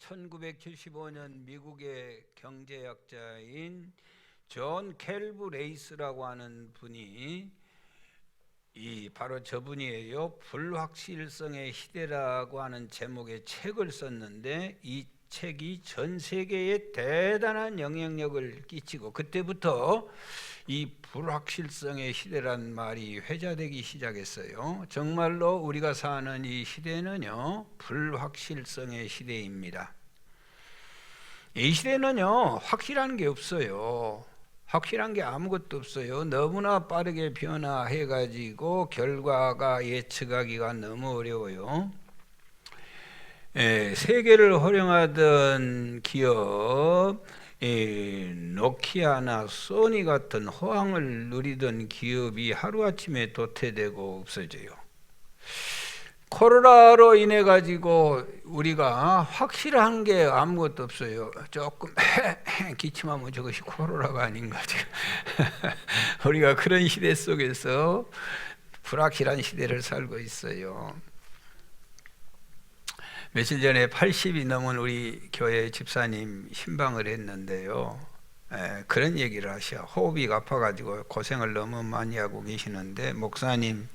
1975년 미국의 경제학자인 존 켈브레이스라고 하는 분이 바로 저분이에요. 불확실성의 시대라고 하는 제목의 책을 썼는데 이 책이 전 세계에 대단한 영향력을 끼치고 그때부터 이 불확실성의 시대란 말이 회자되기 시작했어요. 정말로 우리가 사는 이 시대는요, 불확실성의 시대입니다. 이 시대는요, 확실한 게 없어요. 확실한 게 아무것도 없어요. 너무나 빠르게 변화해가지고 결과가 예측하기가 너무 어려워요. 세계를 호령하던 기업, 노키아나 소니 같은 호황을 누리던 기업이 하루아침에 도태되고 없어져요. 코로나로 인해 가지고 우리가 확실한 게 아무것도 없어요. 조금 기침하면 저것이 코로나가 아닌가 지금. 우리가 그런 시대 속에서 불확실한 시대를 살고 있어요. 며칠 전에 80이 넘은 우리 교회 집사님 신방을 했는데요. 그런 얘기를 하셔. 호흡이 아파가지고 고생을 너무 많이 하고 계시는데, 목사님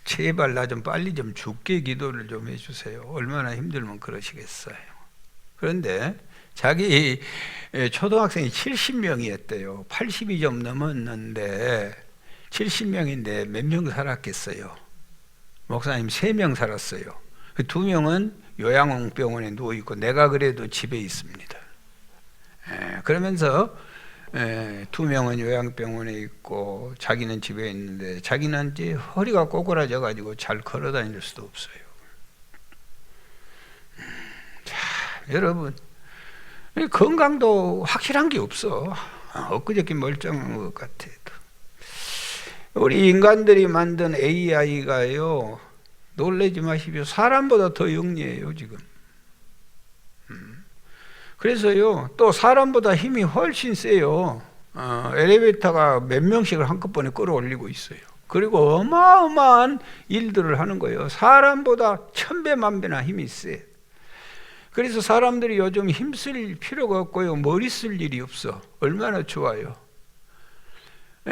제발 나 좀 빨리 좀 죽게 기도를 좀 해주세요. 얼마나 힘들면 그러시겠어요. 그런데 자기 초등학생이 70명이었대요. 80이 좀 넘었는데 70명인데 몇 명 살았겠어요? 목사님 3명 살았어요. 2명은 요양병원에 누워있고 내가 그래도 집에 있습니다. 그러면서 2명은 요양병원에 있고 자기는 집에 있는데 자기는 이제 허리가 꼬꾸라져 가지고 잘 걸어 다닐 수도 없어요. 자, 여러분, 건강도 확실한 게 없어. 엊그저께 멀쩡한 것 같아도. 우리 인간들이 만든 AI가요, 놀라지 마십시오. 사람보다 더 영리해요 지금. 그래서요, 또 사람보다 힘이 훨씬 세요. 엘리베이터가 몇 명씩을 한꺼번에 끌어올리고 있어요. 그리고 어마어마한 일들을 하는 거예요. 사람보다 1000배 만배나 힘이 세. 그래서 사람들이 요즘 힘쓸 필요가 없고요, 머리 쓸 일이 없어. 얼마나 좋아요.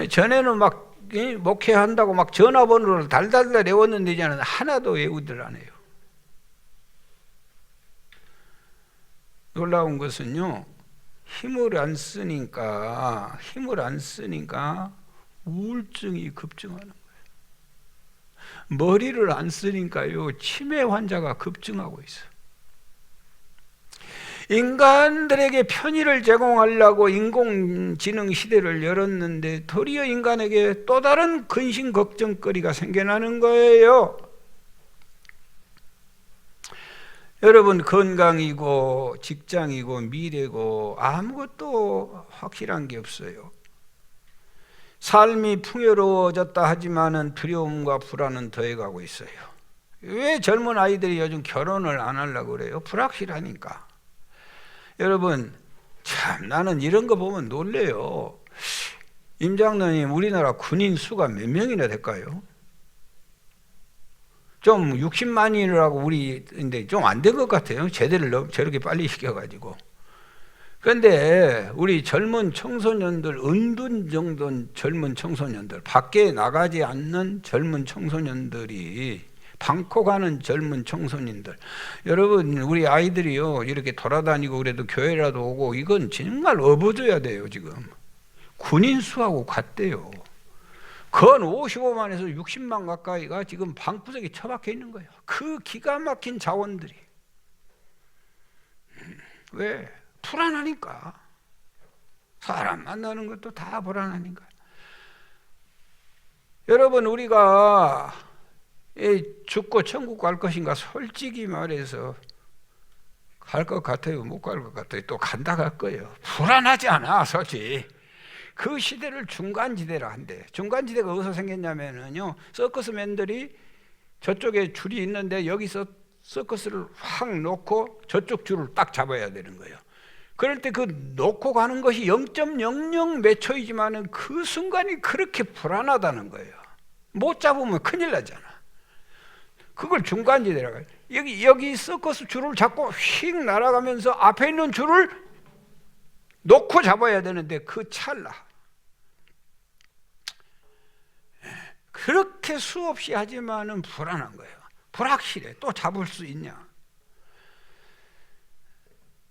전에는 막 목회한다고 막 전화번호를 달달달 외웠는데 이제는 하나도 외우들 안 해요. 놀라운 것은요, 힘을 안 쓰니까 우울증이 급증하는 거예요. 머리를 안 쓰니까요, 치매 환자가 급증하고 있어요. 인간들에게 편의를 제공하려고 인공지능 시대를 열었는데 도리어 인간에게 또 다른 근심 걱정거리가 생겨나는 거예요. 여러분, 건강이고 직장이고 미래고 아무것도 확실한 게 없어요. 삶이 풍요로워졌다 하지만은 두려움과 불안은 더해가고 있어요. 왜 젊은 아이들이 요즘 결혼을 안 하려고 그래요? 불확실하니까. 여러분, 참 나는 이런 거 보면 놀래요. 임 장로님, 우리나라 군인 수가 몇 명이나 될까요? 좀 60만이라고 우리인데 좀 안 된 것 같아요. 제대를 저렇게 빨리 시켜가지고. 그런데 우리 젊은 청소년들, 은둔정돈 젊은 청소년들, 밖에 나가지 않는 젊은 청소년들이, 방콕 가는 젊은 청소년들, 여러분, 우리 아이들이요 이렇게 돌아다니고 그래도 교회라도 오고, 이건 정말 업어줘야 돼요. 지금 군인 수하고 같대요. 건 55만에서 60만 가까이가 지금 방구석에 처박혀 있는 거예요. 그 기가 막힌 자원들이. 왜? 불안하니까. 사람 만나는 것도 다 불안하니까. 여러분, 우리가 죽고 천국 갈 것인가? 솔직히 말해서 갈 것 같아요? 못 갈 것 같아요? 또 간다 갈 거예요. 불안하지 않아, 솔직히. 그 시대를 중간지대라 한대. 중간지대가 어디서 생겼냐면요, 서커스맨들이 저쪽에 줄이 있는데 여기서 서커스를 확 놓고 저쪽 줄을 딱 잡아야 되는 거예요. 그럴 때 그 놓고 가는 것이 0.00 몇 초이지만은 그 순간이 그렇게 불안하다는 거예요. 못 잡으면 큰일 나잖아. 그걸 중간지대라고 해요. 여기 서커스 줄을 잡고 휙 날아가면서 앞에 있는 줄을 놓고 잡아야 되는데 그 찰나 그렇게 수없이 하지만은 불안한 거예요. 불확실해. 또 잡을 수 있냐?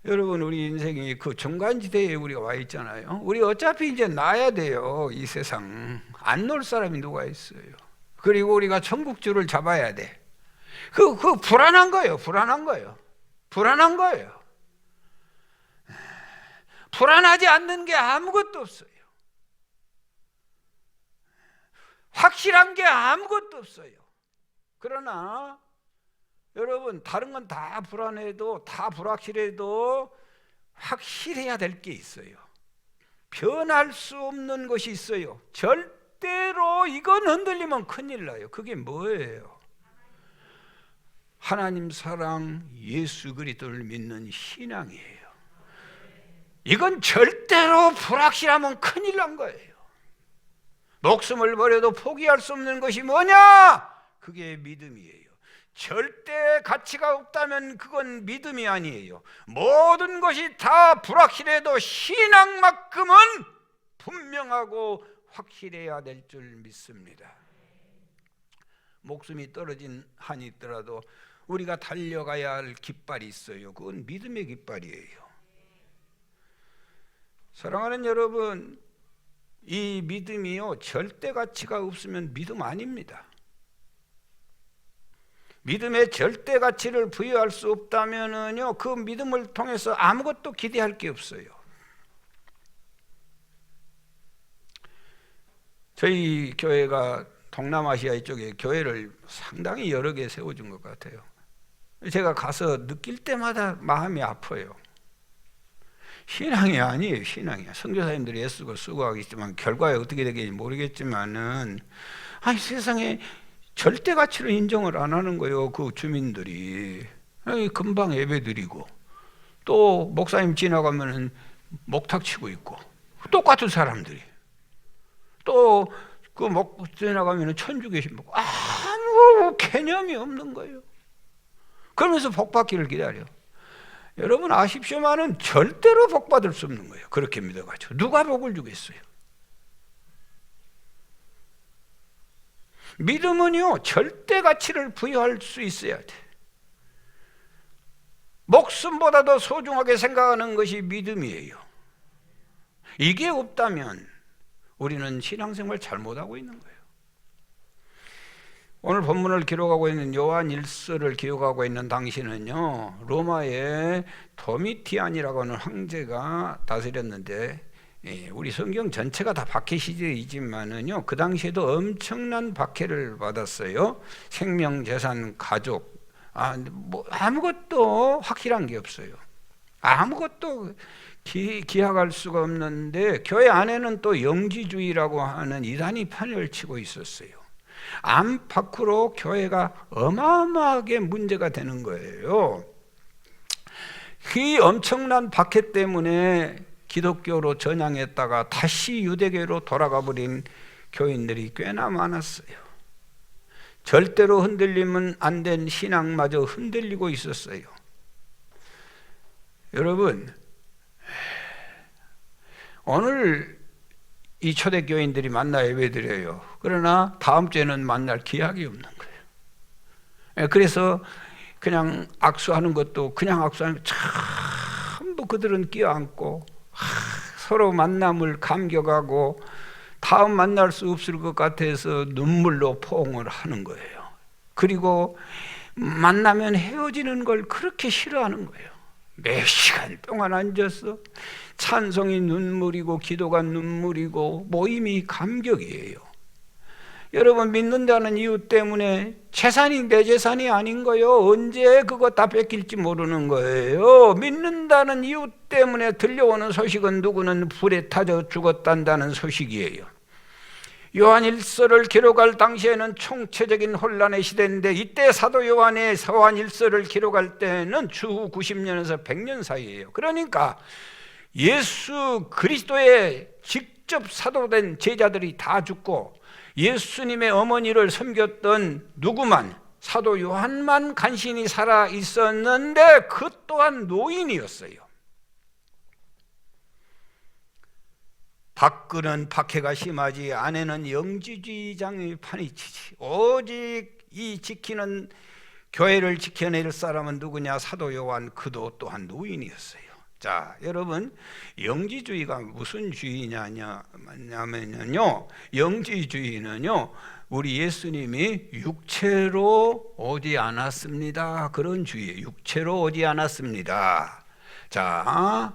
여러분, 우리 인생이 그 중간지대에 우리가 와 있잖아요. 우리 어차피 이제 나야 돼요. 이 세상 안 놀 사람이 누가 있어요. 그리고 우리가 천국줄을 잡아야 돼. 그 불안한 거예요. 불안한 거예요. 불안한 거예요. 불안하지 않는 게 아무것도 없어요. 확실한 게 아무것도 없어요. 그러나 여러분, 다른 건 다 불안해도 다 불확실해도 확실해야 될 게 있어요. 변할 수 없는 것이 있어요. 절대로 이건 흔들리면 큰일 나요. 그게 뭐예요? 하나님 사랑, 예수 그리스도를 믿는 신앙이에요. 이건 절대로 불확실하면 큰일 난 거예요. 목숨을 버려도 포기할 수 없는 것이 뭐냐? 그게 믿음이에요. 절대 가치가 없다면 그건 믿음이 아니에요. 모든 것이 다 불확실해도 신앙만큼은 분명하고 확실해야 될 줄 믿습니다. 목숨이 떨어진 한이 있더라도 우리가 달려가야 할 깃발이 있어요. 그건 믿음의 깃발이에요. 사랑하는 여러분, 이 믿음이요, 절대 가치가 없으면 믿음 아닙니다. 믿음의 절대 가치를 부여할 수 없다면은요, 그 믿음을 통해서 아무것도 기대할 게 없어요. 저희 교회가 동남아시아 이쪽에 교회를 상당히 여러 개 세워준 것 같아요. 제가 가서 느낄 때마다 마음이 아파요. 신앙이 아니에요. 신앙이야. 선교사님들이 애쓰고 수고하겠지만 결과에 어떻게 되겠는지 모르겠지만은, 아니, 세상에 절대 가치를 인정을 안 하는 거예요. 그 주민들이. 아니, 금방 예배드리고 또 목사님 지나가면은 목탁 치고 있고, 똑같은 사람들이 또 그 지나가면은 천주 계신 분 아무 개념이 없는 거예요. 그러면서 복 받기를 기다려. 여러분 아십시오만은 절대로 복 받을 수 없는 거예요. 그렇게 믿어가지고 누가 복을 주겠어요? 믿음은요, 절대 가치를 부여할 수 있어야 돼. 목숨보다 더 소중하게 생각하는 것이 믿음이에요. 이게 없다면 우리는 신앙생활 잘못하고 있는 거예요. 오늘 본문을 기록하고 있는 요한 1서를 기록하고 있는 당시는요, 로마의 도미티안이라고 하는 황제가 다스렸는데, 우리 성경 전체가 다 박해 시대이지만은요, 그 당시에도 엄청난 박해를 받았어요. 생명, 재산, 가족, 아무것도 확실한 게 없어요. 아무것도 기약할 수가 없는데, 교회 안에는 또 영지주의라고 하는 이단이 판을 치고 있었어요. 안팎으로 교회가 어마어마하게 문제가 되는 거예요. 이 엄청난 박해 때문에 기독교로 전향했다가 다시 유대교로 돌아가 버린 교인들이 꽤나 많았어요. 절대로 흔들리면 안 된 신앙마저 흔들리고 있었어요. 여러분, 오늘 이 초대교인들이 만나 예배드려요. 그러나 다음 주에는 만날 기약이 없는 거예요. 그래서 그냥 악수하는 것도 그냥 악수하는 거 전부 그들은 끼어안고 서로 만남을 감격하고 다음 만날 수 없을 것 같아서 눈물로 포옹을 하는 거예요. 그리고 만나면 헤어지는 걸 그렇게 싫어하는 거예요. 몇 시간 동안 앉아서 찬송이 눈물이고 기도가 눈물이고 모임이 감격이에요. 여러분, 믿는다는 이유 때문에 재산이 내 재산이 아닌 거예요. 언제 그거 다 뺏길지 모르는 거예요. 믿는다는 이유 때문에 들려오는 소식은 누구는 불에 타져 죽었단다는 소식이에요. 요한 1서를 기록할 당시에는 총체적인 혼란의 시대인데, 이때 사도 요한의 요한 1서를 기록할 때는 주후 90년에서 100년 사이예요. 그러니까 예수 그리스도의 직접 사도된 제자들이 다 죽고 예수님의 어머니를 섬겼던 누구만, 사도 요한만 간신히 살아 있었는데 그 또한 노인이었어요. 밖은 박해가 심하지 안에는 영지주의장이 파니치지. 오직 이 지키는 교회를 지켜낼 사람은 누구냐? 사도 요한, 그도 또한 노인이었어요. 자, 여러분, 영지주의가 무슨 주의냐면요, 영지주의는요, 우리 예수님이 육체로 오지 않았습니다. 그런 주의예요. 육체로 오지 않았습니다. 자,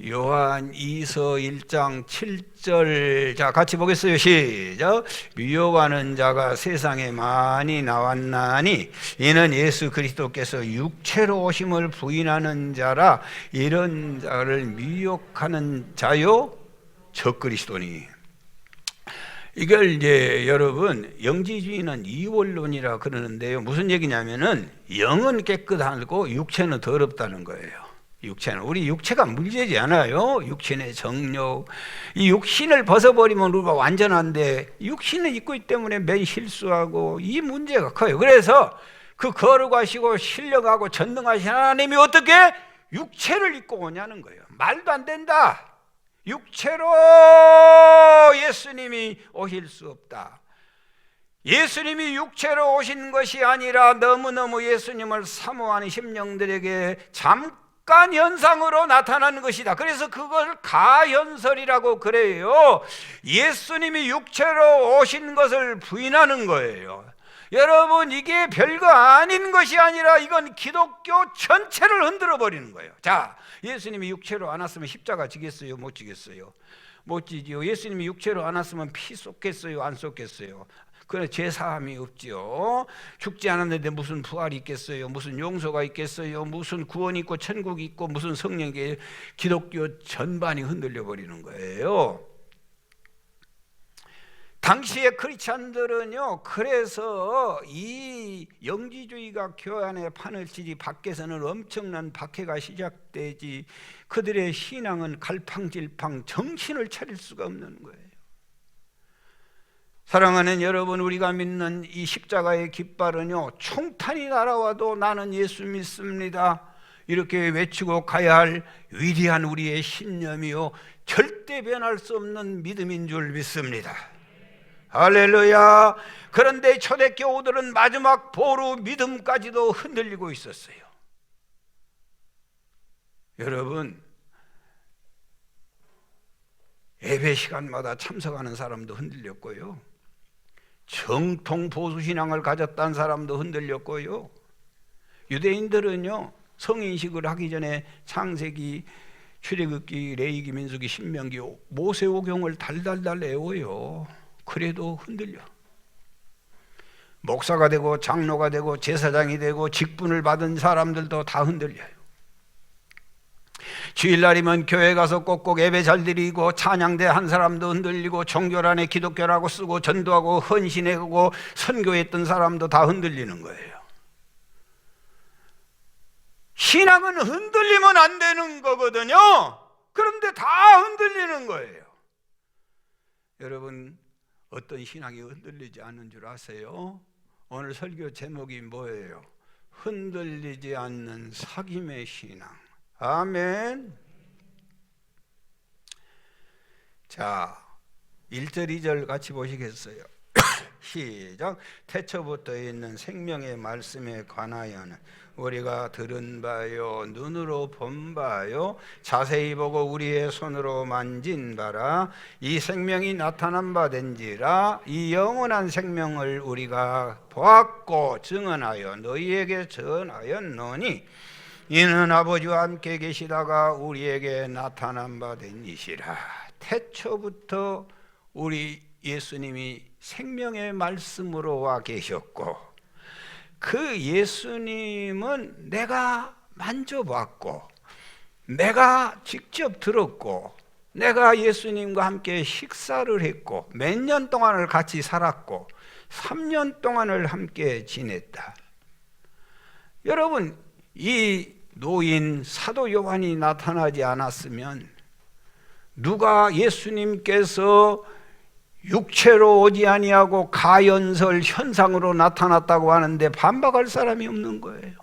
요한 2서 1장 7절, 자 같이 보겠어요. 시작. 미워하는 자가 세상에 많이 나왔나니 이는 예수 그리스도께서 육체로 오심을 부인하는 자라. 이런 자를 미혹하는 자요 적그리스도니. 이걸 이제 여러분, 영지주의는 이원론이라 그러는데요, 무슨 얘기냐면은 영은 깨끗하고 육체는 더럽다는 거예요. 육체는, 우리 육체가 문제지 않아요. 육신의 정욕, 이 육신을 벗어버리면 우리가 완전한데 육신을 입고 있기 때문에 매일 실수하고 이 문제가 커요. 그래서 그 거룩하시고 신령하고 전능하신 하나님이 어떻게 육체를 입고 오냐는 거예요. 말도 안 된다. 육체로 예수님이 오실 수 없다. 예수님이 육체로 오신 것이 아니라 너무너무 예수님을 사모하는 심령들에게 잠깐 현상으로 나타나는 것이다. 그래서 그걸 가현설이라고 그래요. 예수님이 육체로 오신 것을 부인하는 거예요. 여러분, 이게 별거 아닌 것이 아니라 이건 기독교 전체를 흔들어 버리는 거예요. 자, 예수님이 육체로 안 왔으면 십자가 지겠어요? 못 지겠어요? 못 지지요. 예수님이 육체로 안 왔으면 피 쏟겠어요? 안 쏟겠어요? 그래, 죄사함이 없지요. 죽지 않았는데 무슨 부활이 있겠어요? 무슨 용서가 있겠어요? 무슨 구원이 있고 천국이 있고 무슨 성령이. 기독교 전반이 흔들려 버리는 거예요. 당시의 크리스찬들은요, 그래서 이 영지주의가 교회 안에 판을 치지 밖에서는 엄청난 박해가 시작되지, 그들의 신앙은 갈팡질팡 정신을 차릴 수가 없는 거예요. 사랑하는 여러분, 우리가 믿는 이 십자가의 깃발은요, 총탄이 날아와도 나는 예수 믿습니다 이렇게 외치고 가야 할 위대한 우리의 신념이요, 절대 변할 수 없는 믿음인 줄 믿습니다. 할렐루야. 그런데 초대교우들은 마지막 보루 믿음까지도 흔들리고 있었어요. 여러분, 예배 시간마다 참석하는 사람도 흔들렸고요, 정통 보수신앙을 가졌다는 사람도 흔들렸고요, 유대인들은요, 성인식을 하기 전에 창세기, 출애굽기, 레위기, 민수기, 신명기, 모세오경을 달달달 외워요. 그래도 흔들려. 목사가 되고 장로가 되고 제사장이 되고 직분을 받은 사람들도 다 흔들려요. 주일날이면 교회 가서 꼭꼭 예배 잘 드리고 찬양대 한 사람도 흔들리고 종교란에 기독교라고 쓰고 전도하고 헌신하고 선교했던 사람도 다 흔들리는 거예요. 신앙은 흔들리면 안 되는 거거든요. 그런데 다 흔들리는 거예요. 여러분, 어떤 신앙이 흔들리지 않는 줄 아세요? 오늘 설교 제목이 뭐예요? 흔들리지 않는 사귐의 신앙. 아멘. 자, 1절 2절 같이 보시겠어요? 시작. 태초부터 있는 생명의 말씀에 관하여는 우리가 들은 바요, 눈으로 본 바요, 자세히 보고 우리의 손으로 만진 바라. 이 생명이 나타난 바 된지라. 이 영원한 생명을 우리가 보았고 증언하여 너희에게 전하였노니 이는 아버지와 함께 계시다가 우리에게 나타난 바 된 이시라. 태초부터 우리 예수님이 생명의 말씀으로 와 계셨고, 그 예수님은 내가 만져봤고, 내가 직접 들었고, 내가 예수님과 함께 식사를 했고, 몇 년 동안을 같이 살았고, 3년 동안을 함께 지냈다. 여러분, 이 노인 사도 요한이 나타나지 않았으면 누가 예수님께서 육체로 오지 아니하고 가연설 현상으로 나타났다고 하는데 반박할 사람이 없는 거예요.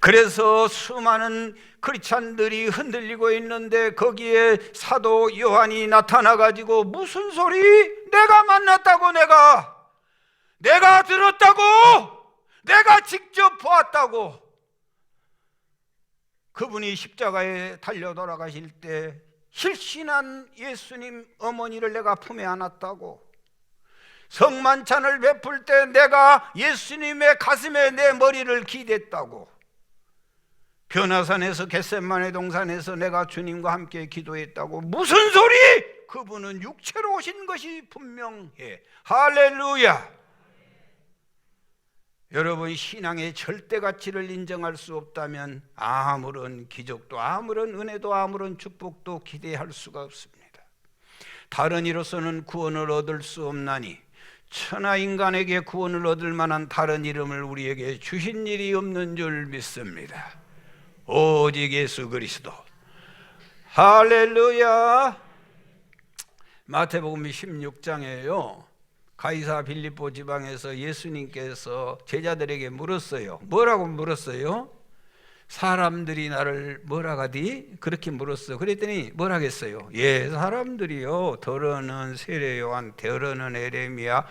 그래서 수많은 크리스찬들이 흔들리고 있는데 거기에 사도 요한이 나타나가지고 무슨 소리? 내가 만났다고, 내가 들었다고, 내가 직접 보았다고. 그분이 십자가에 달려 돌아가실 때 실신한 예수님 어머니를 내가 품에 안았다고, 성만찬을 베풀 때 내가 예수님의 가슴에 내 머리를 기댔다고, 변화산에서 겟세마네 동산에서 내가 주님과 함께 기도했다고. 무슨 소리? 그분은 육체로 오신 것이 분명해. 할렐루야. 여러분, 신앙의 절대 가치를 인정할 수 없다면 아무런 기적도 아무런 은혜도 아무런 축복도 기대할 수가 없습니다. 다른 이로서는 구원을 얻을 수 없나니 천하 인간에게 구원을 얻을 만한 다른 이름을 우리에게 주신 일이 없는 줄 믿습니다. 오직 예수 그리스도. 할렐루야. 마태복음 16장에요, 가이사 빌립보 지방에서 예수님께서 제자들에게 물었어요. 뭐라고 물었어요? 사람들이 나를 뭐라가디? 그렇게 물었어. 그랬더니 뭐라겠어요? 예, 사람들이요, 더러는 세례 요한, 더러는 에레미야,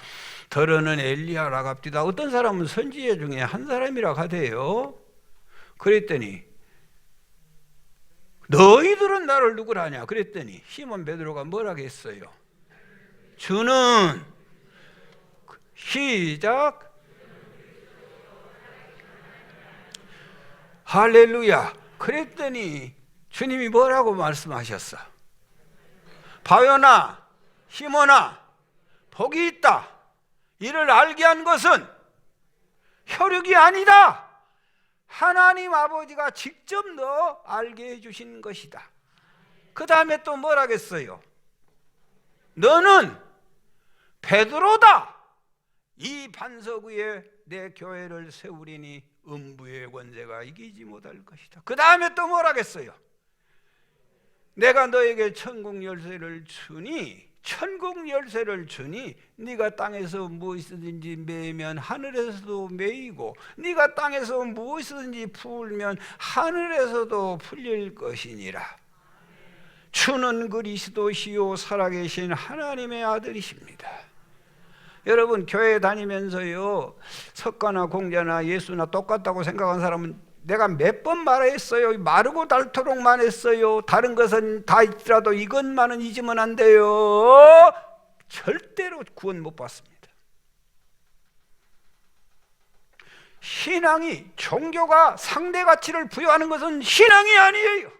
더러는 엘리야라 갑디다. 어떤 사람은 선지자 중에 한 사람이라 하대요. 그랬더니 너희들은 나를 누구라 하냐? 그랬더니 시몬 베드로가 뭐라고 했어요? 주는, 시작, 할렐루야. 그랬더니 주님이 뭐라고 말씀하셨어? 바요나, 시몬아, 복이 있다. 이를 알게 한 것은 혈육이 아니다. 하나님 아버지가 직접 너 알게 해주신 것이다. 그 다음에 또 뭐라겠어요? 너는 베드로다. 이 반석 위에 내 교회를 세우리니 음부의 권세가 이기지 못할 것이다. 그 다음에 또 뭐라겠어요? 내가 너에게 천국 열쇠를 주니 네가 땅에서 무엇이든지 매면 하늘에서도 매이고 네가 땅에서 무엇이든지 풀면 하늘에서도 풀릴 것이니라. 주는 그리스도시요 살아계신 하나님의 아들이십니다. 여러분, 교회 다니면서요, 석가나 공자나 예수나 똑같다고 생각한 사람은 내가 몇 번 말했어요. 마르고 닳도록만 했어요. 다른 것은 다 있더라도 이것만은 잊으면 안 돼요. 절대로 구원 못 받습니다. 신앙이, 종교가 상대 가치를 부여하는 것은 신앙이 아니에요.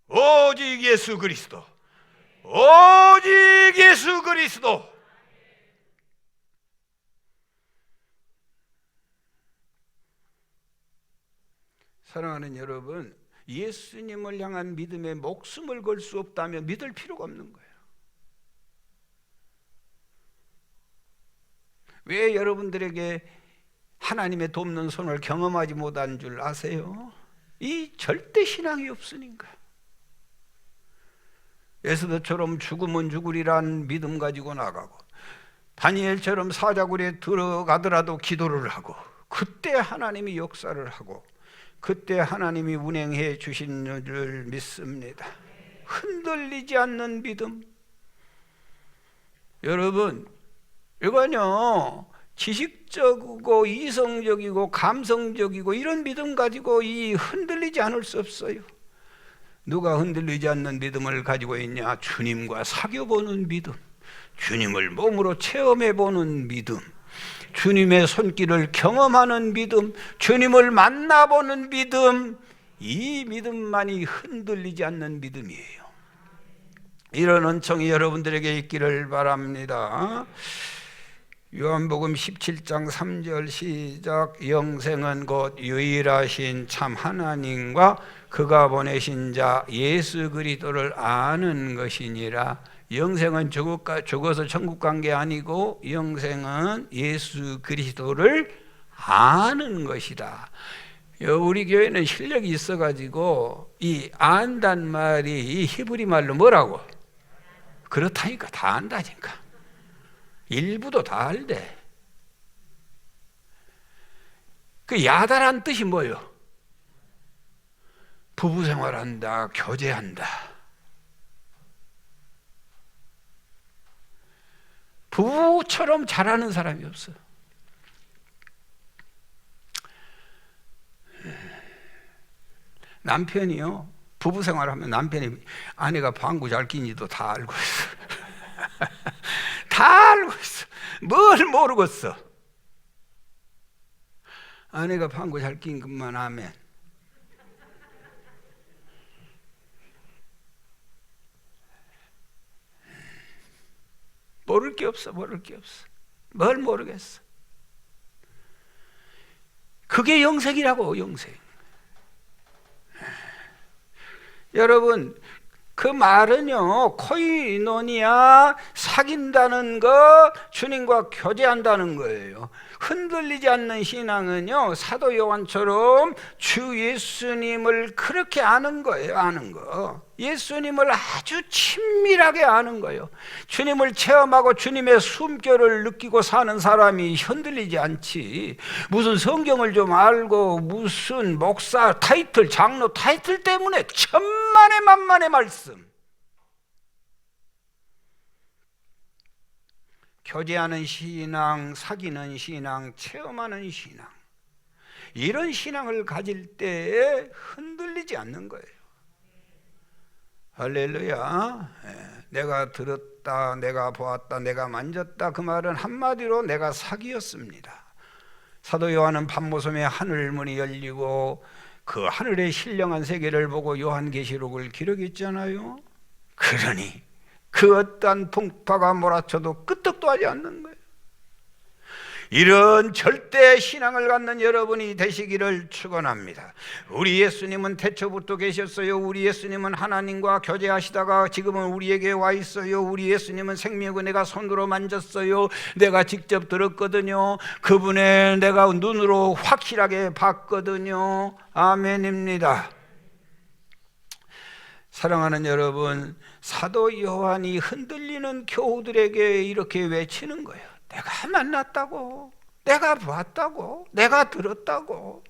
오직 예수 그리스도, 오직 예수 그리스도. 사랑하는 여러분, 예수님을 향한 믿음에 목숨을 걸 수 없다면 믿을 필요가 없는 거예요. 왜 여러분들에게 하나님의 돕는 손을 경험하지 못한 줄 아세요? 이 절대 신앙이 없으니까. 에스더처럼 죽으면 죽으리란 믿음 가지고 나가고, 다니엘처럼 사자굴에 들어가더라도 기도를 하고, 그때 하나님이 역사를 하고, 그때 하나님이 운행해 주신 줄 믿습니다. 흔들리지 않는 믿음. 여러분, 이건요, 지식적이고 이성적이고 감성적이고 이런 믿음 가지고 이 흔들리지 않을 수 없어요. 누가 흔들리지 않는 믿음을 가지고 있냐? 주님과 사귀어보는 믿음, 주님을 몸으로 체험해보는 믿음, 주님의 손길을 경험하는 믿음, 주님을 만나보는 믿음. 이 믿음만이 흔들리지 않는 믿음이에요. 이런 은총이 여러분들에게 있기를 바랍니다. 요한복음 17장 3절 시작. 영생은 곧 유일하신 참 하나님과 그가 보내신 자 예수 그리스도를 아는 것이니라. 영생은 죽어서 천국 간 게 아니고 영생은 예수 그리스도를 아는 것이다. 우리 교회는 실력이 있어가지고 이 안단 말이 이 히브리 말로 뭐라고? 그렇다니까. 다 안다니까. 일부도 다 알대. 그 야다란 뜻이 뭐예요? 부부 생활한다, 교제한다. 부부처럼 잘하는 사람이 없어. 남편이요, 부부 생활하면 남편이 아내가 방구 잘 끼는지도 다 알고 있어. 다 알고 있어. 뭘 모르겠어. 아내가 방구 잘 낀 것만 하면 모를 게 없어. 모를 게 없어. 뭘 모르겠어. 그게 영생이라고. 영생. 여러분, 그 말은요, 코이노니아, 사귄다는 것, 주님과 교제한다는 거예요. 흔들리지 않는 신앙은요, 사도 요한처럼 주 예수님을 그렇게 아는 거예요. 아는 거. 예수님을 아주 친밀하게 아는 거예요. 주님을 체험하고 주님의 숨결을 느끼고 사는 사람이 흔들리지 않지. 무슨 성경을 좀 알고 무슨 목사 타이틀, 장로 타이틀 때문에 천만의 만만의 말씀, 교제하는 신앙, 사귀는 신앙, 체험하는 신앙, 이런 신앙을 가질 때에 흔들리지 않는 거예요. 할렐루야. 내가 들었다, 내가 보았다, 내가 만졌다, 그 말은 한마디로 내가 사귀었습니다. 사도 요한은 밤모섬에 하늘문이 열리고 그 하늘의 신령한 세계를 보고 요한계시록을 기록했잖아요. 그러니 그 어떠한 풍파가 몰아쳐도 끄떡도 하지 않는 거예요. 이런 절대 신앙을 갖는 여러분이 되시기를 축원합니다. 우리 예수님은 태초부터 계셨어요. 우리 예수님은 하나님과 교제하시다가 지금은 우리에게 와 있어요. 우리 예수님은 생명을 내가 손으로 만졌어요. 내가 직접 들었거든요. 그분의 내가 눈으로 확실하게 봤거든요. 아멘입니다. 사랑하는 여러분, 사도 요한이 흔들리는 교우들에게 이렇게 외치는 거예요. 내가 만났다고, 내가 보았다고, 내가 들었다고.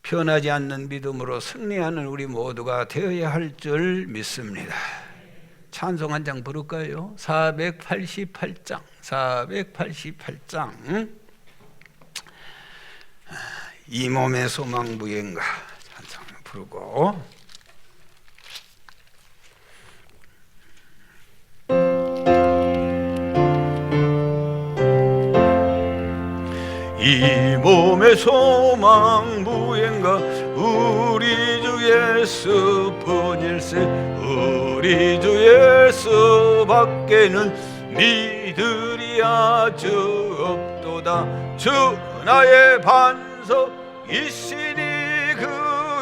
변하지 않는 믿음으로 승리하는 우리 모두가 되어야 할 줄 믿습니다. 찬송 한 장 부를까요? 488장 488장 이 몸의 소망 무예인가 찬송 부르고, 이 몸의 소망 무엔가 우리 주 예수뿐일세. 우리 주 예수 밖에는 믿으리 아주 없도다. 주 나의 반석이시니 그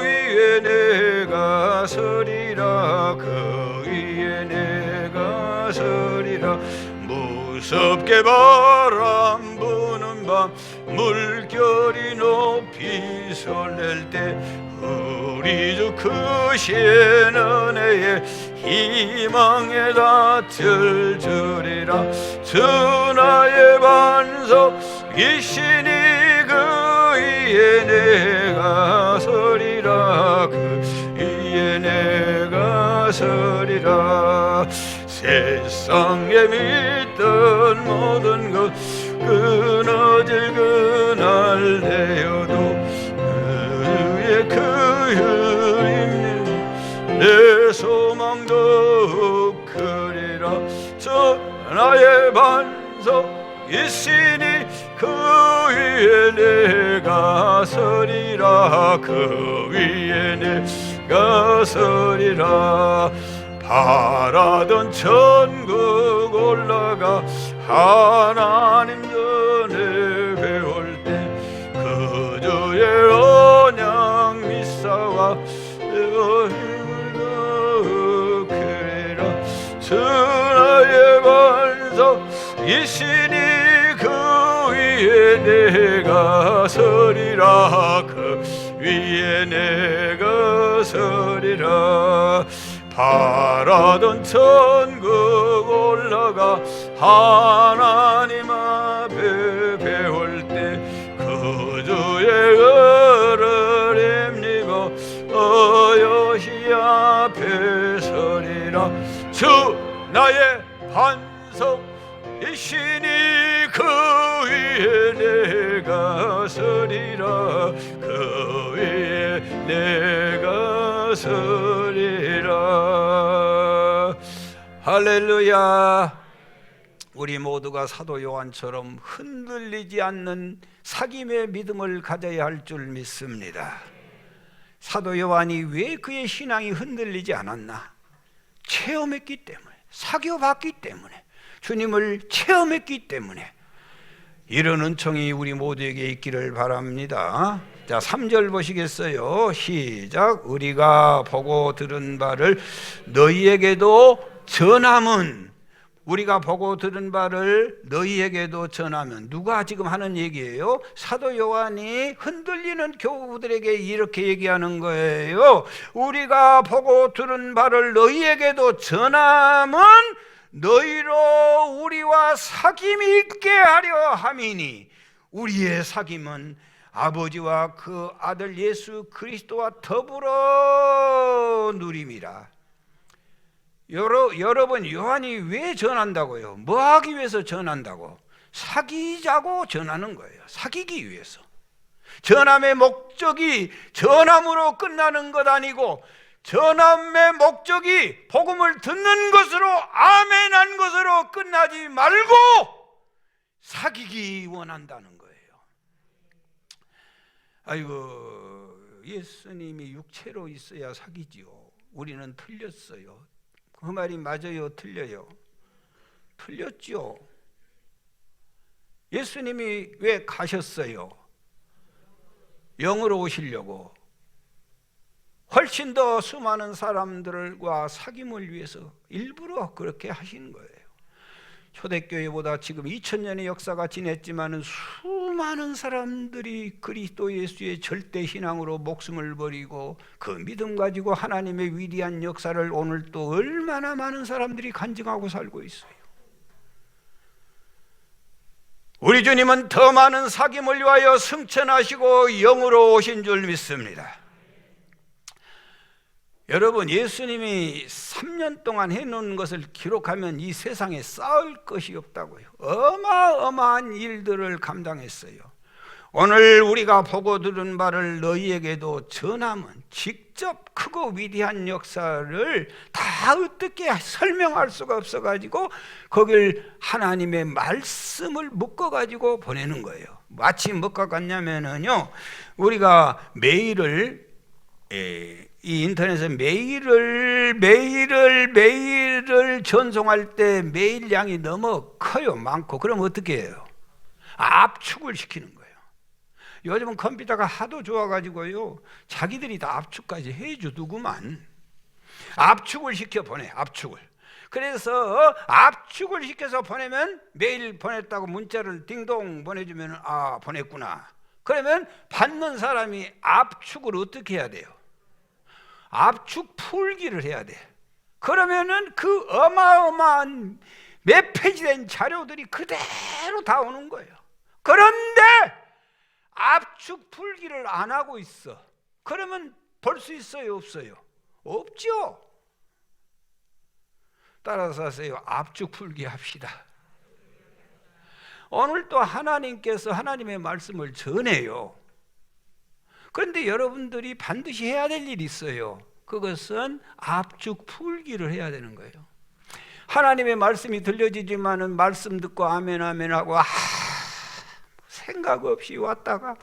위에 내가 서리라. 그 위에 내가 서리라. 무섭게 바람 부는 밤 물결이 높이 설렐 때 우리 주 크신 은혜에 희망에 닿을 줄이라. 주 나의 반석이시니 그 위에 내가 서리라. 그 위에 내가 서리라. 세상에 믿던 모든 것 끊어질 그날 되어도 그의 그 힘님 내 소망도 크리라. 저 나의 반석이시니 그 위에 내가 서리라. 그 위에 내가 서리라. 바라던 천국 올라가 하나님 전에 배울 때 그 주의 언약 미사와 힘을 더크리라. 주 나의 반석이시니 그 위에 내가 내가 서리라. 그 위에 내가 서리라. 바라던 천국 올라가 하나님 앞에 배울 때 그 주의 은을 힘입어 여시 앞에 서리라. 주 나의 반석이시니 그 위에 내가 서리라. 그 위에 내가 서리라. 할렐루야. 우리 모두가 사도 요한처럼 흔들리지 않는 사귐의 믿음을 가져야 할 줄 믿습니다. 사도 요한이 왜 그의 신앙이 흔들리지 않았나? 체험했기 때문에, 사교받기 때문에, 주님을 체험했기 때문에. 이런 은총이 우리 모두에게 있기를 바랍니다. 자, 3절 보시겠어요? 시작. 우리가 보고 들은 바를 너희에게도 전함은, 우리가 보고 들은 바를 너희에게도 전하면, 누가 지금 하는 얘기예요? 사도 요한이 흔들리는 교우들에게 이렇게 얘기하는 거예요. 우리가 보고 들은 바를 너희에게도 전하면 너희로 우리와 사귐이 있게 하려 함이니, 우리의 사귐은 아버지와 그 아들 예수 그리스도와 더불어 누림이라. 여러분, 요한이 왜 전한다고요? 뭐 하기 위해서 전한다고? 사귀자고 전하는 거예요. 사귀기 위해서. 전함의 목적이 전함으로 끝나는 것 아니고, 전함의 목적이 복음을 듣는 것으로, 아멘한 것으로 끝나지 말고 사귀기 원한다는 거예요. 아이고, 예수님이 육체로 있어야 사귀지요. 우리는 틀렸어요. 그 말이 맞아요, 틀려요? 틀렸죠. 예수님이 왜 가셨어요? 영으로 오시려고. 훨씬 더 수많은 사람들과 사귐을 위해서 일부러 그렇게 하신 거예요. 초대교회보다 지금 2000년의 역사가 지냈지만 수많은 사람들이 그리스도 예수의 절대 신앙으로 목숨을 버리고 그 믿음 가지고 하나님의 위대한 역사를 오늘 또 얼마나 많은 사람들이 간증하고 살고 있어요. 우리 주님은 더 많은 사귐을 위하여 승천하시고 영으로 오신 줄 믿습니다. 여러분, 예수님이 3년 동안 해놓은 것을 기록하면 이 세상에 쌓을 것이 없다고요. 어마어마한 일들을 감당했어요. 오늘 우리가 보고 들은 바를 너희에게도 전하면, 직접 크고 위대한 역사를 다 어떻게 설명할 수가 없어가지고 거길 하나님의 말씀을 묶어가지고 보내는 거예요. 마치 뭐가 같냐면요, 우리가 메일을 이 인터넷에 메일을 전송할 때 메일량이 너무 커요. 많고. 그럼 어떻게 해요? 압축을 시키는 거예요. 요즘은 컴퓨터가 하도 좋아가지고요, 자기들이 다 압축까지 해주더구만. 압축을 시켜 보내. 압축을. 그래서 압축을 시켜서 보내면, 메일 보냈다고 문자를 딩동 보내주면 아, 보냈구나. 그러면 받는 사람이 압축을 어떻게 해야 돼요? 압축 풀기를 해야 돼. 그러면은 그 어마어마한 몇 페이지 된 자료들이 그대로 다 오는 거예요. 그런데 압축 풀기를 안 하고 있어. 그러면 볼 수 있어요, 없어요? 없죠. 따라서 하세요. 압축 풀기 합시다. 오늘 또 하나님께서 하나님의 말씀을 전해요. 그런데 여러분들이 반드시 해야 될 일이 있어요. 그것은 압축 풀기를 해야 되는 거예요. 하나님의 말씀이 들려지지만은 말씀 듣고 아멘 아멘 하고 생각 없이 왔다가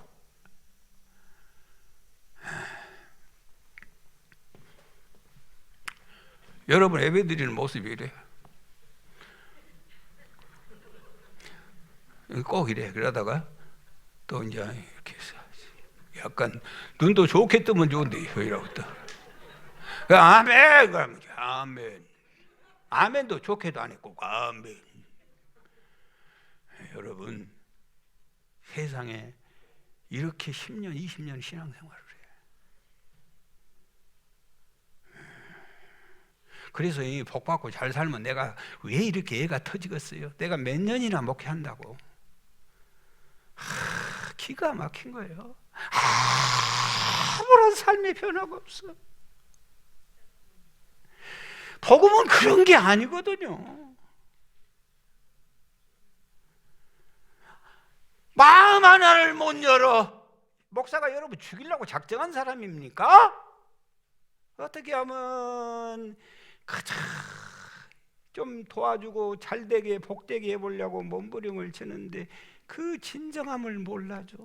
여러분 예배 드리는 모습이 이래요. 꼭 이래. 그러다가 또 이제 이렇게 해서 약간 눈도 좋게 뜨면 좋은데 이라고 또 아멘 그러면 아멘, 아멘도 좋게도 안 했고 아멘. 여러분, 세상에 이렇게 10년, 20년 신앙생활을 해요. 그래서 이 복받고 잘 살면 내가 왜 이렇게 애가 터지겠어요? 내가 몇 년이나 목회한다고. 기가 막힌 거예요. 아무런 삶의 변화가 없어. 복음은 그런 게 아니거든요. 마음 하나를 못 열어. 목사가 여러분 죽이려고 작정한 사람입니까? 어떻게 하면 가장 좀 도와주고 잘되게 복되게 해보려고 몸부림을 치는데 그 진정함을 몰라줘.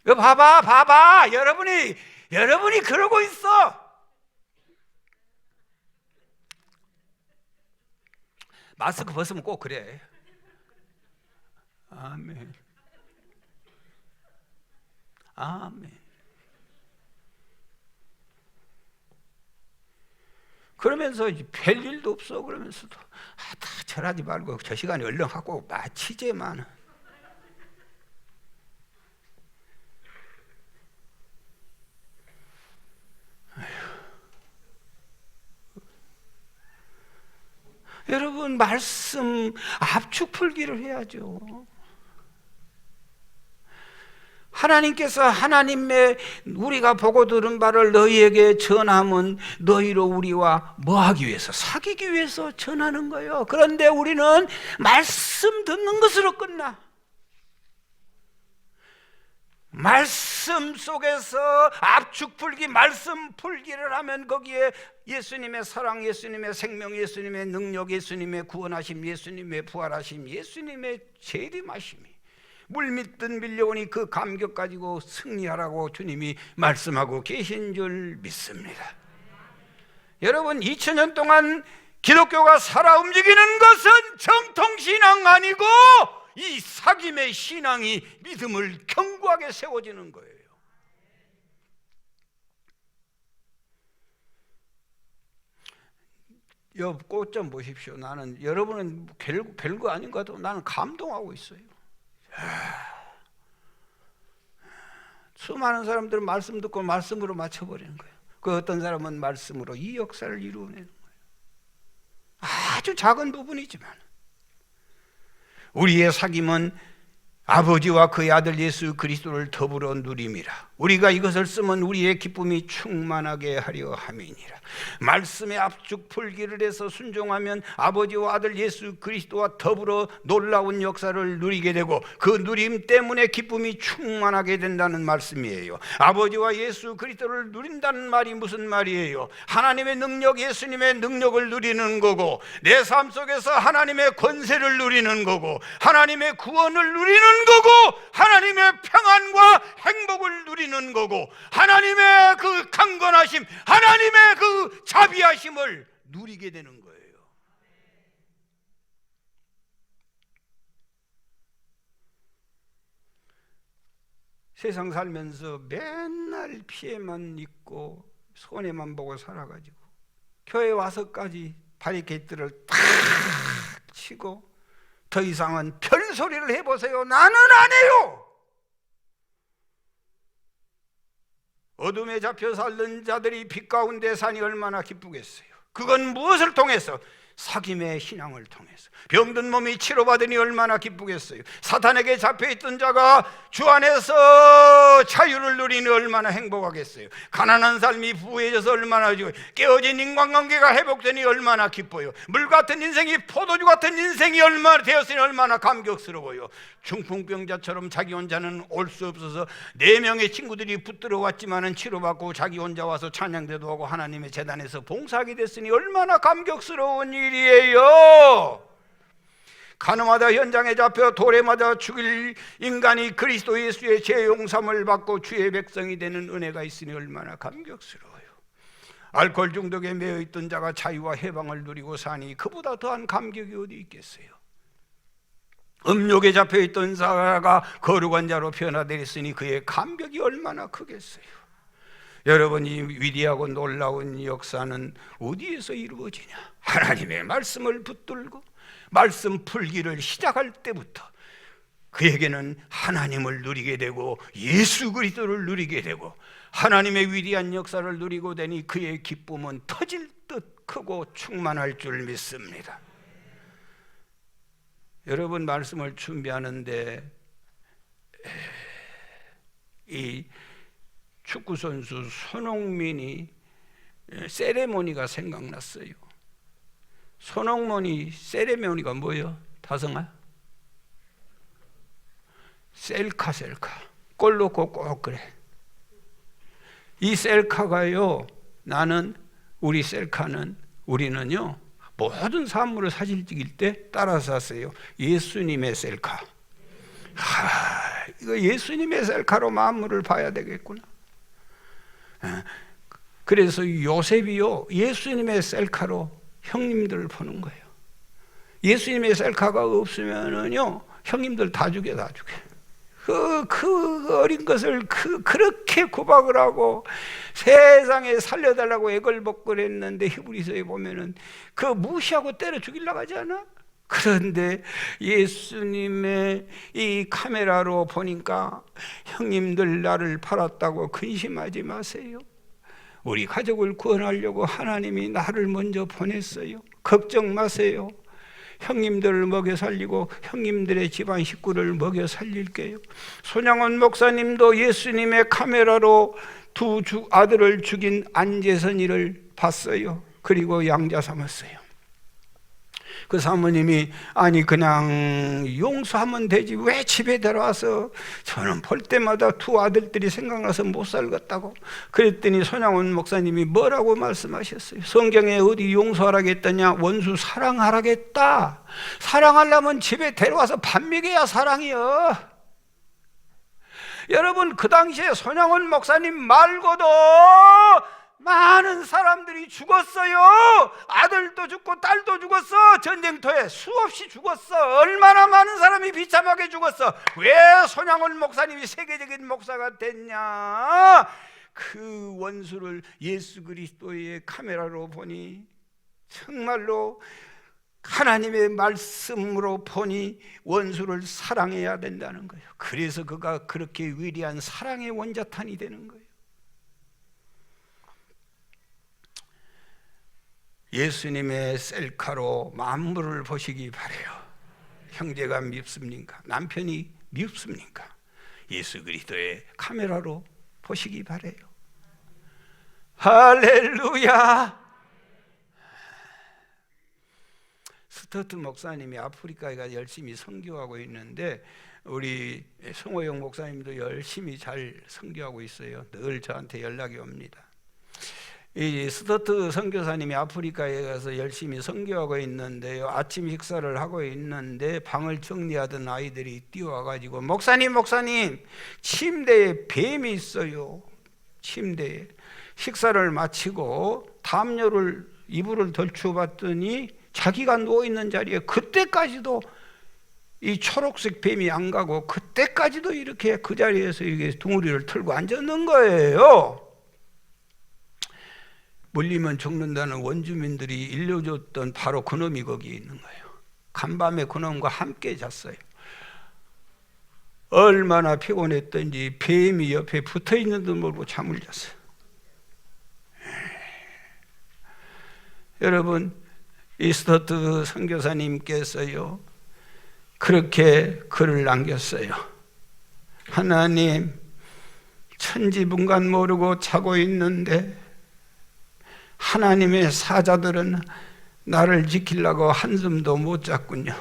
봐봐. 여러분이 그러고 있어. 마스크 벗으면 꼭 그래. 아멘. 그러면서 별 일도 없어. 그러면서도 다 절하지 말고 저 시간에 얼른 하고 마치제만. 여러분 말씀 압축 풀기를 해야죠. 하나님께서 하나님의 우리가 보고 들은 바를 너희에게 전함은 너희로 우리와 뭐하기 위해서? 사귀기 위해서 전하는 거예요. 그런데 우리는 말씀 듣는 것으로 끝나. 말씀 속에서 압축 풀기, 말씀 풀기를 하면 거기에 예수님의 사랑, 예수님의 생명, 예수님의 능력, 예수님의 구원하심, 예수님의 부활하심, 예수님의 재림하심이 물밀듯 밀려오니 그 감격 가지고 승리하라고 주님이 말씀하고 계신 줄 믿습니다. 여러분 2000년 동안 기독교가 살아 움직이는 것은 정통신앙 아니고 이 사귐의 신앙이 믿음을 견고하게 세워지는 거예요. 꽃 좀 보십시오. 나는 여러분은 별거 아닌 것 같아도 나는 감동하고 있어요. 수많은 사람들은 말씀 듣고 말씀으로 맞춰버리는 거예요. 그 어떤 사람은 말씀으로 이 역사를 이루어내는 거예요. 아주 작은 부분이지만 우리의 사귐은 아버지와 그의 아들 예수 그리스도를 더불어 누림이라. 우리가 이것을 쓰면 우리의 기쁨이 충만하게 하려 함이니라. 말씀의 압축 풀기를 해서 순종하면 아버지와 아들 예수 그리스도와 더불어 놀라운 역사를 누리게 되고 그 누림 때문에 기쁨이 충만하게 된다는 말씀이에요. 아버지와 예수 그리스도를 누린다는 말이 무슨 말이에요? 하나님의 능력, 예수님의 능력을 누리는 거고 내 삶 속에서 하나님의 권세를 누리는 거고 하나님의 구원을 누리는 거고 하나님의 평안과 행복을 누리는 거고 하나님의 그 강건하심, 하나님의 그 자비하심을 누리게 되는 거예요. 세상 살면서 맨날 피해만 입고 손해만 보고 살아가지고 교회 와서까지 바리케이트를 탁 치고 더 이상은 별소리를 해보세요. 나는 안 해요. 어둠에 잡혀 살던 자들이 빛 가운데 사니 얼마나 기쁘겠어요. 그건 무엇을 통해서? 사귐의 신앙을 통해서. 병든 몸이 치료받으니 얼마나 기쁘겠어요. 사탄에게 잡혀있던 자가 주 안에서 자유를 누리니 얼마나 행복하겠어요. 가난한 삶이 부유해져서 얼마나 좋아요. 깨어진 인간관계가 회복되니 얼마나 기뻐요. 물 같은 인생이 포도주 같은 인생이 얼마나 되었으니 얼마나 감격스러워요. 중풍병자처럼 자기 혼자는 올 수 없어서 4명의 친구들이 붙들어 왔지만은 치료받고 자기 혼자 와서 찬양대도 하고 하나님의 재단에서 봉사하게 됐으니 얼마나 감격스러운 일이에요. 가늠하다 현장에 잡혀 돌에 맞아 죽일 인간이 그리스도 예수의 죄 용서함을 받고 주의 백성이 되는 은혜가 있으니 얼마나 감격스러워요. 알코올 중독에 매여 있던 자가 자유와 해방을 누리고 사니 그보다 더한 감격이 어디 있겠어요. 음욕에 잡혀 있던 자가 거룩한 자로 변화되었으니 그의 감격이 얼마나 크겠어요. 여러분, 이 위대하고 놀라운 역사는 어디에서 이루어지냐? 하나님의 말씀을 붙들고 말씀 풀기를 시작할 때부터 그에게는 하나님을 누리게 되고 예수 그리스도를 누리게 되고 하나님의 위대한 역사를 누리고 되니 그의 기쁨은 터질 듯 크고 충만할 줄 믿습니다. 여러분, 말씀을 준비하는데 이 축구선수 손흥민이 세레모니가 생각났어요. 손흥민이 세레모니가 뭐예요? 다성아? 셀카. 골 넣고 꼭 그래. 이 셀카가요, 우리는요 모든 사물을 사진 찍을 때 따라서 샀어요. 예수님의 셀카. 이거 예수님의 셀카로 만물을 봐야 되겠구나. 그래서 요셉이요 예수님의 셀카로 형님들을 보는 거예요. 예수님의 셀카가 없으면은요 형님들 다 죽여. 그 어린 것을 그렇게 구박을 하고 세상에 살려달라고 애걸복걸했는데 히브리서에 보면은 그 무시하고 때려 죽이려고 하지 않아? 그런데 예수님의 이 카메라로 보니까 형님들 나를 팔았다고 근심하지 마세요. 우리 가족을 구원하려고 하나님이 나를 먼저 보냈어요. 걱정 마세요. 형님들을 먹여 살리고 형님들의 집안 식구를 먹여 살릴게요. 손양원 목사님도 예수님의 카메라로 두 아들을 죽인 안재선이를 봤어요. 그리고 양자 삼았어요. 그 사모님이 아니 그냥 용서하면 되지 왜 집에 들어와서, 저는 볼 때마다 두 아들들이 생각나서 못 살겠다고. 그랬더니 손양원 목사님이 뭐라고 말씀하셨어요? 성경에 어디 용서하라겠다냐? 원수 사랑하라겠다. 사랑하려면 집에 데려와서 밥 먹여야 사랑이요. 여러분, 그 당시에 손양원 목사님 말고도 많은 사람들이 죽었어요. 아들도 죽고 딸도 죽었어. 전쟁터에 수없이 죽었어. 얼마나 많은 사람이 비참하게 죽었어. 왜 손양원 목사님이 세계적인 목사가 됐냐? 그 원수를 예수 그리스도의 카메라로 보니 정말로 하나님의 말씀으로 보니 원수를 사랑해야 된다는 거예요. 그래서 그가 그렇게 위대한 사랑의 원자탄이 되는 거예요. 예수님의 셀카로 만물을 보시기 바래요. 형제가 밉습니까? 남편이 밉습니까? 예수 그리스도의 카메라로 보시기 바래요. 할렐루야. 스토트 목사님이 아프리카에 가서 열심히 선교하고 있는데 우리 송호영 목사님도 열심히 잘 선교하고 있어요. 늘 저한테 연락이 옵니다. 이 스토트 선교사님이 아프리카에 가서 열심히 선교하고 있는데요, 아침 식사를 하고 있는데 방을 정리하던 아이들이 뛰어와가지고 목사님 침대에 뱀이 있어요. 침대에. 식사를 마치고 담요를 이불을 덜추봤더니 자기가 누워있는 자리에 그때까지도 이 초록색 뱀이 안 가고 그때까지도 이렇게 그 자리에서 이렇게 둥우리를 틀고 앉았는 거예요. 물리면 죽는다는 원주민들이 일려줬던 바로 그놈이 거기 있는 거예요. 간밤에 그놈과 함께 잤어요. 얼마나 피곤했던지 뱀이 옆에 붙어있는 듯 모르고 잠을 잤어요. 여러분, 이 스토트 선교사님께서요 그렇게 글을 남겼어요. 하나님, 천지분간 모르고 자고 있는데 하나님의 사자들은 나를 지키려고 한숨도 못 잤군요.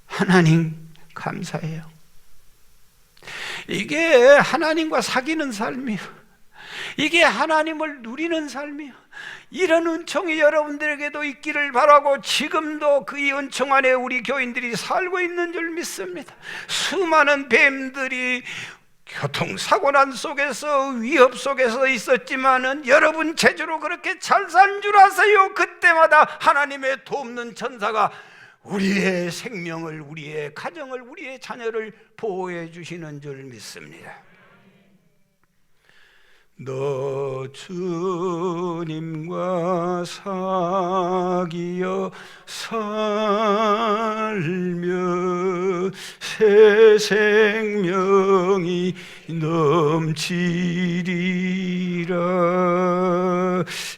하나님 감사해요. 이게 하나님과 사귀는 삶이요, 이게 하나님을 누리는 삶이요. 이런 은총이 여러분들에게도 있기를 바라고 지금도 그 은총 안에 우리 교인들이 살고 있는 줄 믿습니다. 수많은 뱀들이 교통사고 난 속에서 위협 속에서 있었지만은 여러분 제주로 그렇게 잘 산 줄 아세요? 그때마다 하나님의 돕는 천사가 우리의 생명을, 우리의 가정을, 우리의 자녀를 보호해 주시는 줄 믿습니다. 너 주님과 사귀어 살며 새 생명이 넘치리라.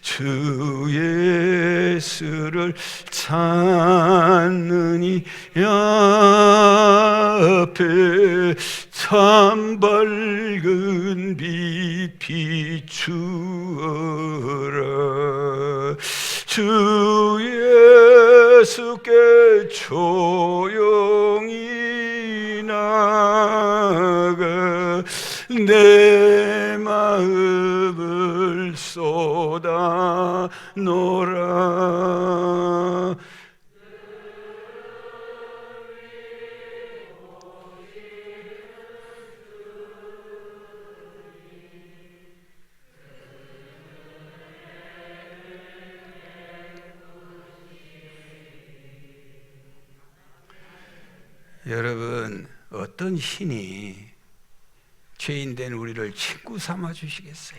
주 예수를 찾느니 앞에 참 밝은 빛 비추어라. 주 예수께 조용히 나가 내 마음을 쏟아 놓으라. 여러분, 어떤 신이 죄인된 우리를 친구 삼아 주시겠어요?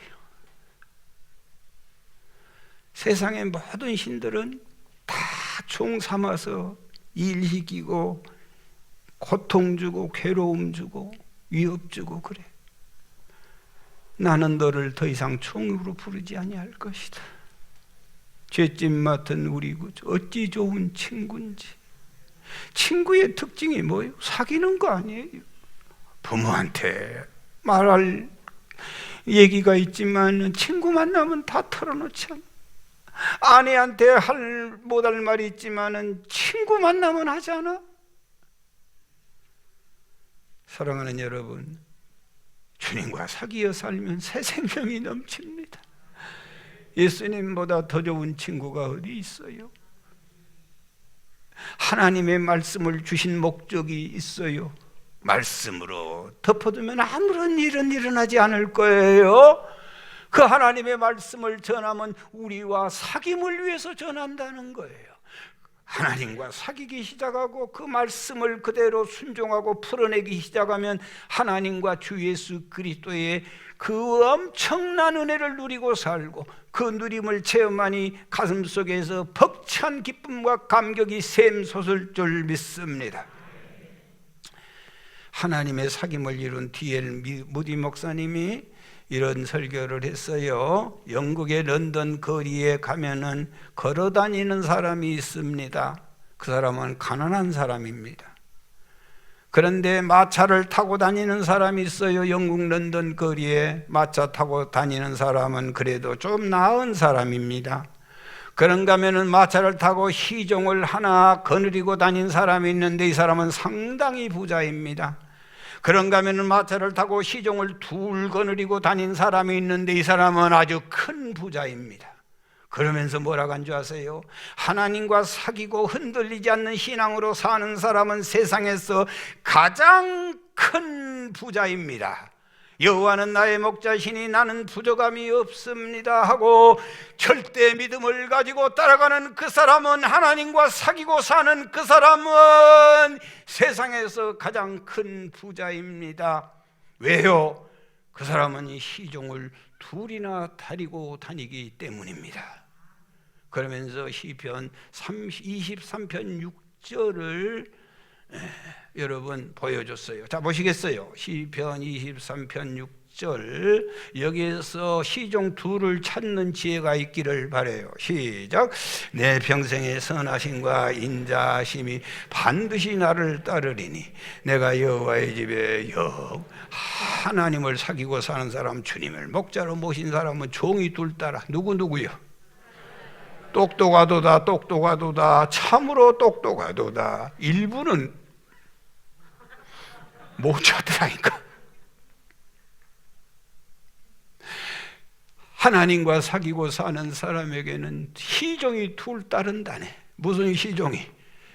세상의 모든 신들은 다 총 삼아서 일시키고 고통 주고 괴로움 주고 위협 주고 그래. 나는 너를 더 이상 총으로 부르지 아니할 것이다. 죄짐 맡은 우리 구주 어찌 좋은 친구인지. 친구의 특징이 뭐예요? 사귀는 거 아니에요. 부모한테 말할 얘기가 있지만 친구 만나면 다 털어놓지 않아. 아내한테 못할 말이 있지만 친구 만나면 하잖아. 사랑하는 여러분, 주님과 사귀어 살면 새 생명이 넘칩니다. 예수님보다 더 좋은 친구가 어디 있어요? 하나님의 말씀을 주신 목적이 있어요. 말씀으로 덮어두면 아무런 일은 일어나지 않을 거예요. 그 하나님의 말씀을 전하면 우리와 사귐을 위해서 전한다는 거예요. 하나님과 사귀기 시작하고 그 말씀을 그대로 순종하고 풀어내기 시작하면 하나님과 주 예수 그리스도의 그 엄청난 은혜를 누리고 살고 그 누림을 체험하니 가슴속에서 벅찬 기쁨과 감격이 샘솟을 줄 믿습니다. 하나님의 사귐을 이룬 D.L. 무디 목사님이 이런 설교를 했어요. 영국의 런던 거리에 가면은 걸어 다니는 사람이 있습니다. 그 사람은 가난한 사람입니다. 그런데 마차를 타고 다니는 사람이 있어요. 영국 런던 거리에 마차 타고 다니는 사람은 그래도 좀 나은 사람입니다. 그런가 하면은 마차를 타고 시종을 하나 거느리고 다닌 사람이 있는데 이 사람은 상당히 부자입니다. 그런가 하면은 마차를 타고 시종을 둘 거느리고 다닌 사람이 있는데 이 사람은 아주 큰 부자입니다. 그러면서 뭐라고 한 줄 아세요? 하나님과 사귀고 흔들리지 않는 신앙으로 사는 사람은 세상에서 가장 큰 부자입니다. 여호와는 나의 목자시니 나는 부족함이 없습니다 하고 절대 믿음을 가지고 따라가는 그 사람은, 하나님과 사귀고 사는 그 사람은 세상에서 가장 큰 부자입니다. 왜요? 그 사람은 시종을 둘이나 다리고 다니기 때문입니다. 그러면서 시편 23편 6절을 여러분 보여줬어요. 자, 보시겠어요? 시편 23편 6절, 여기에서 시종 둘을 찾는 지혜가 있기를 바라요. 시작. 내 평생의 선하심과 인자하심이 반드시 나를 따르리니 내가 여호와의 집에 하나님을 사귀고 사는 사람, 주님을 목자로 모신 사람은 종이 둘 따라. 누구요? 똑똑하도다, 똑똑하도다, 참으로 똑똑하도다. 일부는 못 찾더라니까. 하나님과 사귀고 사는 사람에게는 시종이 둘 따른다네. 무슨 시종이?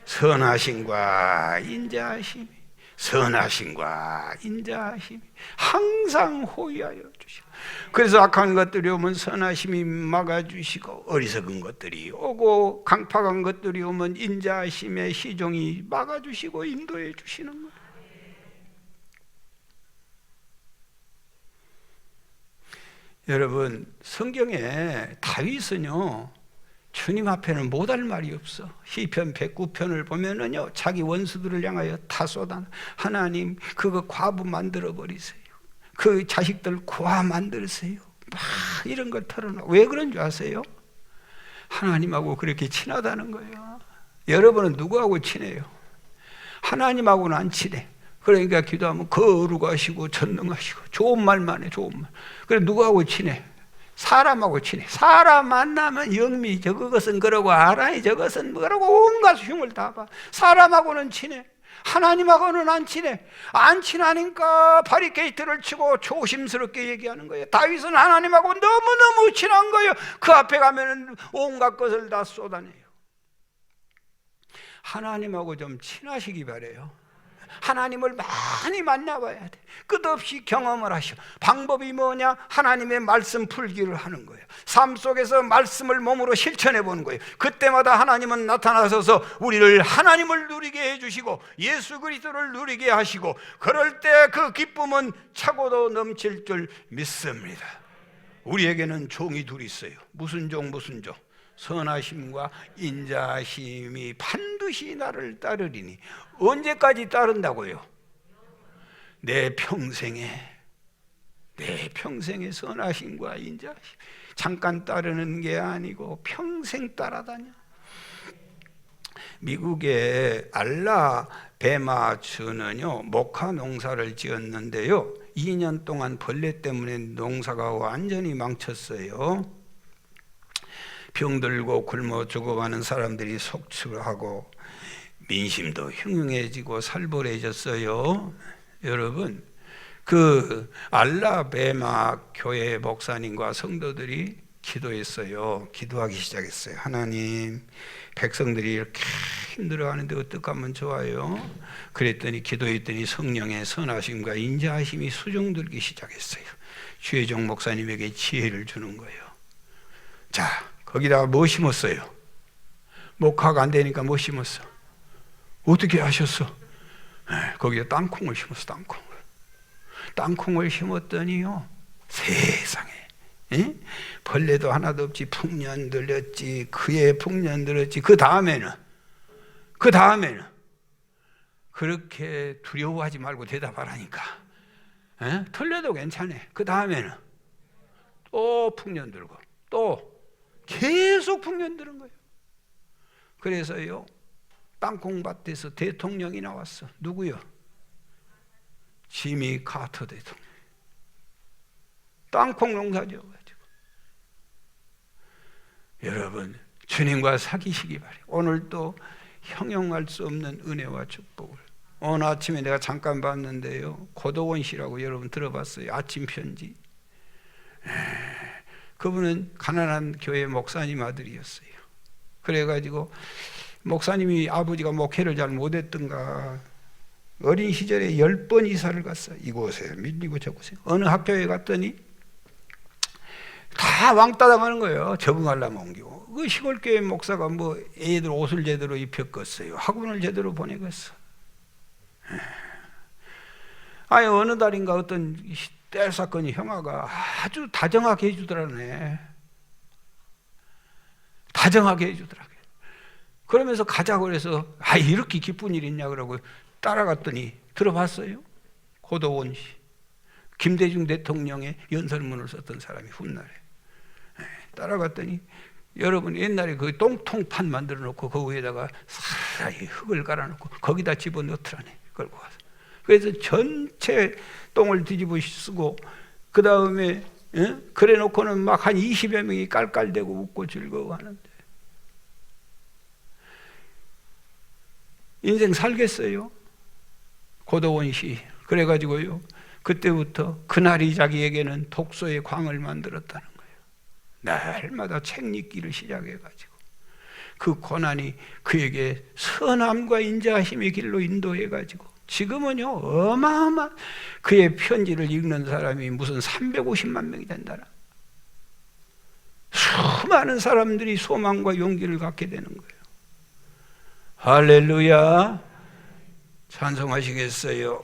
선하심과 인자하심이. 선하심과 인자하심이 항상 호위하여 주시고, 그래서 악한 것들이 오면 선하심이 막아주시고, 어리석은 것들이 오고 강팍한 것들이 오면 인자하심의 시종이 막아주시고 인도해 주시는 거예요. 여러분, 성경에 다윗은요 주님 앞에는 못할 말이 없어. 시편 109편을 보면은요 자기 원수들을 향하여 다 쏟아. 하나님 그거 과부 만들어 버리세요. 그 자식들 고아 만들으세요. 막 이런 걸 털어놔. 왜 그런 줄 아세요? 하나님하고 그렇게 친하다는 거예요. 여러분은 누구하고 친해요? 하나님하고는 안 친해. 그러니까 기도하면 거룩하시고 전능하시고 좋은 말만 해. 좋은 말. 그래 누구하고 친해? 사람하고 친해. 사람 만나면 영미 저것은 그러고 아라이 저것은 그러고 온갖 흉을 다 봐. 사람하고는 친해. 하나님하고는 안 친해. 안 친하니까 바리케이트를 치고 조심스럽게 얘기하는 거예요. 다윗은 하나님하고 너무너무 친한 거예요. 그 앞에 가면은 온갖 것을 다 쏟아내요. 하나님하고 좀 친하시기 바래요. 하나님을 많이 만나봐야 돼. 끝없이 경험을 하셔. 방법이 뭐냐? 하나님의 말씀 풀기를 하는 거예요. 삶 속에서 말씀을 몸으로 실천해 보는 거예요. 그때마다 하나님은 나타나셔서 우리를 하나님을 누리게 해주시고 예수 그리스도를 누리게 하시고 그럴 때 그 기쁨은 차고도 넘칠 줄 믿습니다. 우리에게는 종이 둘이 있어요. 무슨 종? 선하심과 인자하심이 반드시 나를 따르리니. 언제까지 따른다고요? 내 평생에 선하심과 인자하심. 잠깐 따르는 게 아니고 평생 따라다녀. 미국의 알라베마주는요 목화 농사를 지었는데요 2년 동안 벌레 때문에 농사가 완전히 망쳤어요. 병들고 굶어 죽어가는 사람들이 속출하고 민심도 흉흉해지고 살벌해졌어요. 여러분, 그 알라베마 교회 목사님과 성도들이 기도했어요. 기도하기 시작했어요. 하나님, 백성들이 이렇게 힘들어하는데 어떻게 하면 좋아요? 그랬더니 기도했더니 성령의 선하심과 인자하심이 수종들기 시작했어요. 주혜종 목사님에게 지혜를 주는 거예요. 자, 거기다가 뭐 심었어요? 목화가 안 되니까 뭐 심었어? 어떻게 하셨어? 거기에 땅콩을 심었어. 땅콩을 심었더니요 세상에 벌레도 하나도 없지. 풍년 들렸지. 그의 풍년 들었지. 그 다음에는 그렇게 두려워하지 말고 대답하라니까. 털려도 괜찮아. 그 다음에는 또 풍년 들고 또 계속 풍년 드는 거예요. 그래서요 땅콩밭에서 대통령이 나왔어. 누구요? 지미 카터 대통령. 땅콩 농사 지어가지고. 여러분 주님과 사귀시기 바래요. 오늘도 형용할 수 없는 은혜와 축복을. 오늘 아침에 내가 잠깐 봤는데요 고도원 씨라고 여러분 들어봤어요? 아침 편지. 그분은 가난한 교회 목사님 아들이었어요. 그래가지고 목사님이 아버지가 목회를 잘 못했던가 어린 시절에 10번 이사를 갔어요. 이곳에 밀리고 저곳에. 어느 학교에 갔더니 다 왕따 당하는 거예요. 적응하려면 옮기고. 그 시골 교회 목사가 뭐 애들 옷을 제대로 입혔겠어요. 학원을 제대로 보내겠어. 아니 어느 달인가 어떤 뗄 사건이 형아가 아주 다정하게 해주더라네. 다정하게 해주더라고요. 그러면서 가자고 그래서 이렇게 기쁜 일 있냐 그러고 따라갔더니 들어봤어요? 고도원 씨. 김대중 대통령의 연설문을 썼던 사람이 훗날에. 따라갔더니 여러분 옛날에 그 똥통판 만들어 놓고 그 위에다가 사라이 흙을 깔아놓고 거기다 집어넣더라네. 끌고 가서. 그래서 전체 똥을 뒤집어 쓰고 그 다음에 그래 놓고는 막 한 20여 명이 깔깔대고 웃고 즐거워하는데 인생 살겠어요? 고도원 씨. 그래가지고요 그때부터 그날이 자기에게는 독서의 광을 만들었다는 거예요. 날마다 책 읽기를 시작해가지고 그 고난이 그에게 선함과 인자하심의 길로 인도해가지고 지금은요 어마어마 그의 편지를 읽는 사람이 무슨 350만 명이 된다라. 수많은 사람들이 소망과 용기를 갖게 되는 거예요. 할렐루야. 찬송하시겠어요?